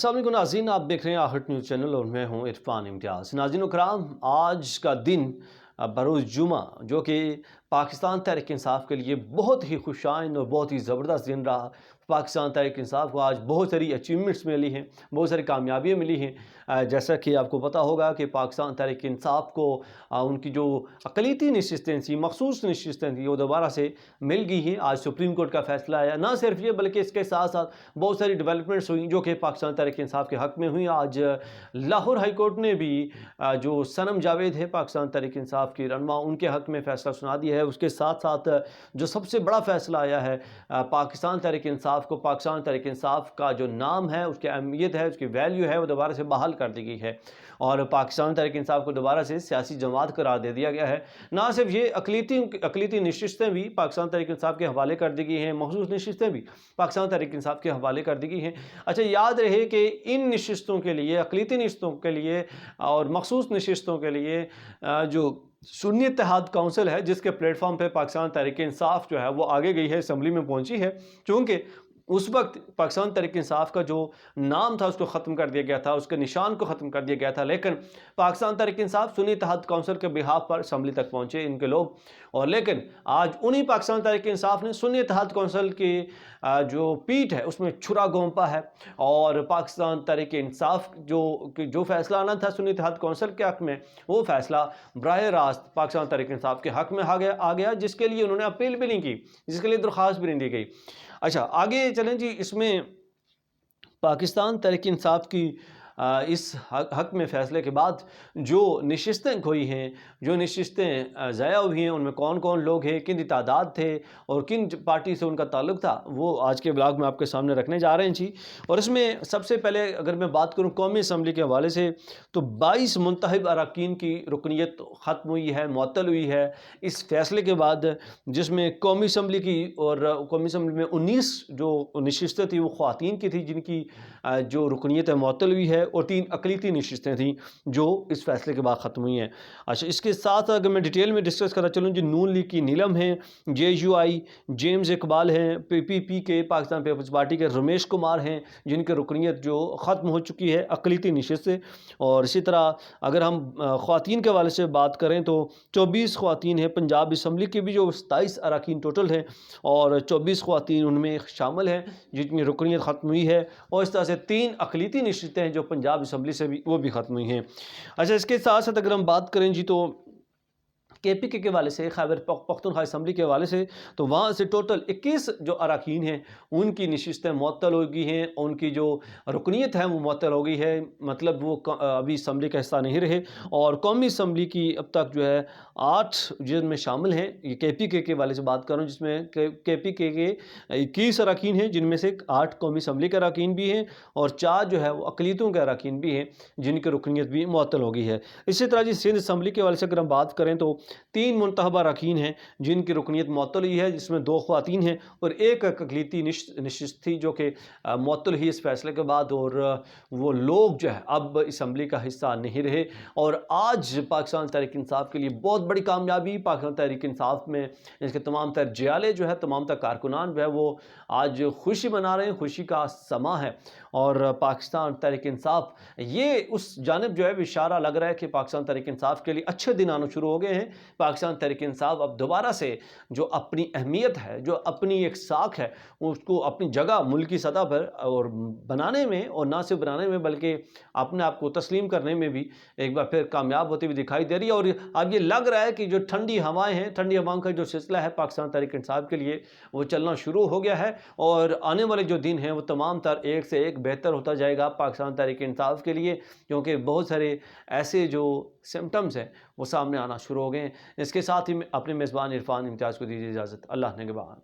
अस्सलाम वालेकुम नाज़रीन, आप देख रहे हैं आहट न्यूज़ चैनल और मैं हूं इरफान इम्तियाज़। नाज़रीन कराम, आज का दिन बरोज़ जुमा जो कि पाकिस्तान तहरीक इंसाफ के लिए बहुत ही खुशाइन और बहुत ही ज़बरदस्त दिन रहा। पाकिस्तान तहरीक इंसाफ को आज बहुत सारी अचीवमेंट्स मिली हैं, बहुत सारी कामयाबियाँ मिली हैं। जैसा कि आपको पता होगा कि पाकिस्तान तहरीक इंसाफ को उनकी जो अक़लियती नशिस्तें थी, मखसूस नशिस्तें थी, वो दोबारा से मिल गई हैं। आज सुप्रीम कोर्ट का फैसला आया। ना सिर्फ ये बल्कि इसके साथ साथ बहुत सारी डेवलपमेंट्स हुई जो कि पाकिस्तान तहरीक इंसाफ के हक़ में हुई। आज लाहौर हाई कोर्ट ने भी जो सनम जावेद है पाकिस्तान तहरीक इंसाफ की रहनुमा, उनके हक़ में फ़ैसला सुना दिया है। उसके साथ साथ जो सबसे बड़ा फ़ैसला आया है, पाकिस्तान तहरीक इंसाफ को, पाकिस्तान तहरीक इंसाफ का जो नाम है, उसकी अहमियत है, उसकी वैल्यू है, वो दोबारा से बहाल कर दी गई है और पाकिस्तान तहरीक इंसाफ को दोबारा से सियासी जमात करार दे दिया गया है। ना सिर्फ ये अक़लियती नशिस्तें भी पाकिस्तान तहरीक इंसाफ के हवाले कर दी गई हैं, मखसूस नशिस्तें भी पाकिस्तान तहरीक इंसाफ के हवाले कर दी गई हैं। अच्छा, याद रहे कि इन नशिस्तों के लिए, अक़लियती नशिस्तों के लिए और मखसूस नशिस्तों के लिए जो सुन्नी इत्तेहाद काउंसिल है, जिसके प्लेटफॉर्म पे पाकिस्तान तहरीक इंसाफ जो है वो आगे गई है, असम्बली में पहुंची है। चूँकि उस वक्त पाकिस्तान तहरीक इंसाफ का जो नाम था उसको ख़त्म कर दिया गया था, उसके निशान को ख़त्म कर दिया गया था, लेकिन पाकिस्तान तहरीक इंसाफ सुन्नी इत्तेहाद काउंसिल के बिहाफ पर असम्बली तक पहुँचे इनके लोग। और लेकिन आज उन्हीं पाकिस्तान तहरीक इंसाफ ने सुन्नी इत्तेहाद काउंसिल की जो पीठ है उसमें छुरा घोंपा है और पाकिस्तान तहरीक इंसाफ जो फैसला आना था सुन्नी इत्तेहाद काउंसिल के हक़ में, वो फैसला बराह रास्त पाकिस्तान तहरीक इंसाफ के हक़ में आ गया, जिसके लिए उन्होंने अपील भी नहीं की, जिसके लिए दरख्वास्त भी नहीं दी गई। अच्छा, आगे चलें जी। इसमें पाकिस्तान तहरीक इंसाफ की इस हक़ में फ़ैसले के बाद जो नशिस्तें खोई हैं, जो नशिस्तें ज़ाया हुई हैं, उनमें कौन कौन लोग हैं, किन तादाद थे और किन पार्टी से उनका ताल्लुक़ था, वो आज के ब्लॉग में आपके सामने रखने जा रहे हैं जी। और इसमें सबसे पहले अगर मैं बात करूँ कौमी असम्बली के हवाले से, तो 22 मुंतखब अरकान की रुकनीत ख़त्म हुई है, मुअत्तल हुई है इस फैसले के बाद, जिसमें कौमी असम्बली की और कौमी असम्बली में 19 जो नशिस्तें थी वो ख़वातीन की थी, जिनकी जो रुकनीत मुअत्तल हुई है, और 3 अक़लियती नशिस्तें थीं जो इस फैसले के बाद ख़त्म हुई हैं। अच्छा, इसके साथ अगर मैं डिटेल में डिस्कस करना चलूँ जी, नून लीग की नीलम हैं, JUI जेम्स इकबाल हैं, PPP के पाकिस्तान पीपल्स पार्टी के रमेश कुमार हैं, जिनकी रुकनीत जो ख़त्म हो चुकी है अक़लियती नशिस्त से। और इसी तरह अगर हम ख़वातीन के हवाले से बात करें तो 24 ख़वातीन हैं। पंजाब असम्बली के भी जो 27 अरकान टोटल हैं और 24 ख़वातीन उनमें शामिल हैं जिनकी रुकनीत ख़त्म हुई है। और इस तरह से 3 अक़लियती नशिस्तें हैं जो पंजाब असम्बली से भी वो भी ख़त्म हुई हैं। अच्छा, इसके साथ साथ अगर हम बात करें जी, तो KPK के हवाले से, खैबर पख्तूनख्वा असम्बली के हवाले से, तो वहाँ से टोटल 21 जो अरकान हैं उनकी नशिस्तें मुअत्तल हो गई हैं, उनकी जो रुकनीत है वो मुअत्तल हो गई है, मतलब वो अभी असम्बली का हिस्सा नहीं रहे। और कौमी असम्बली की अब तक जो है 8 जिनमें शामिल हैं, ये KPK के हवाले से बात कर रहा हूँ, जिसमें KPK के 21 अरकान हैं, जिनमें से 8 कौमी असम्बली के अरकान भी हैं और 4 जो है वो अक़लियतों के अरकान भी हैं, जिनकी रुकनीत भी मुअत्तल हो गई है। इसी तरह जी सिंध असम्बली के हवाले से अगर हम बात करें तो 3 मुंतखब अरकान हैं जिनकी रुकनीत मुअत्तल हुई है, जिसमें 2 ख़वातीन हैं और 1 अक़लियती नशिस्त थी जो कि मुअत्तल हुई इस फैसले के बाद। और वो लोग जो है अब असम्बली का हिस्सा नहीं रहे। और आज पाकिस्तान तहरीक इंसाफ के लिए बहुत बड़ी कामयाबी, पाकिस्तान तहरीक इंसाफ में इसके तमाम तर जियाले जो है, तमाम तर कारकुनान जो है वो आज खुशी मना रहे हैं, खुशी का समा है। और पाकिस्तान तहरीक इंसाफ ये उस जानिब जो है इशारा लग रहा है कि पाकिस्तान तहरीक इंसाफ के लिए अच्छे दिन आना शुरू हो गए हैं। पाकिस्तान तहरीक इंसाफ अब दोबारा से जो अपनी अहमियत है, जो अपनी एक साख है, उसको अपनी जगह मुल्की सतह पर और बनाने में, और ना सिर्फ बनाने में बल्कि अपने आप को तस्लीम करने में भी एक बार फिर कामयाब होती हुई दिखाई दे रही है। और अब ये लग रहा है कि जो ठंडी हवाएं हैं, ठंडी हवाओं का जो सिलसिला है पाकिस्तान तहरीक इंसाफ के लिए, वो चलना शुरू हो गया है। और आने वाले जो दिन हैं वो तमाम तर एक से एक बेहतर होता जाएगा पाकिस्तान तहरीक इंसाफ के लिए, क्योंकि बहुत सारे ऐसे जो सिम्टम्स हैं वो सामने आना शुरू हो गए हैं। इसके साथ ही अपने मेज़बान इरफान इम्तियाज़ को दीजिए इजाज़त। अल्लाह ने के बाद।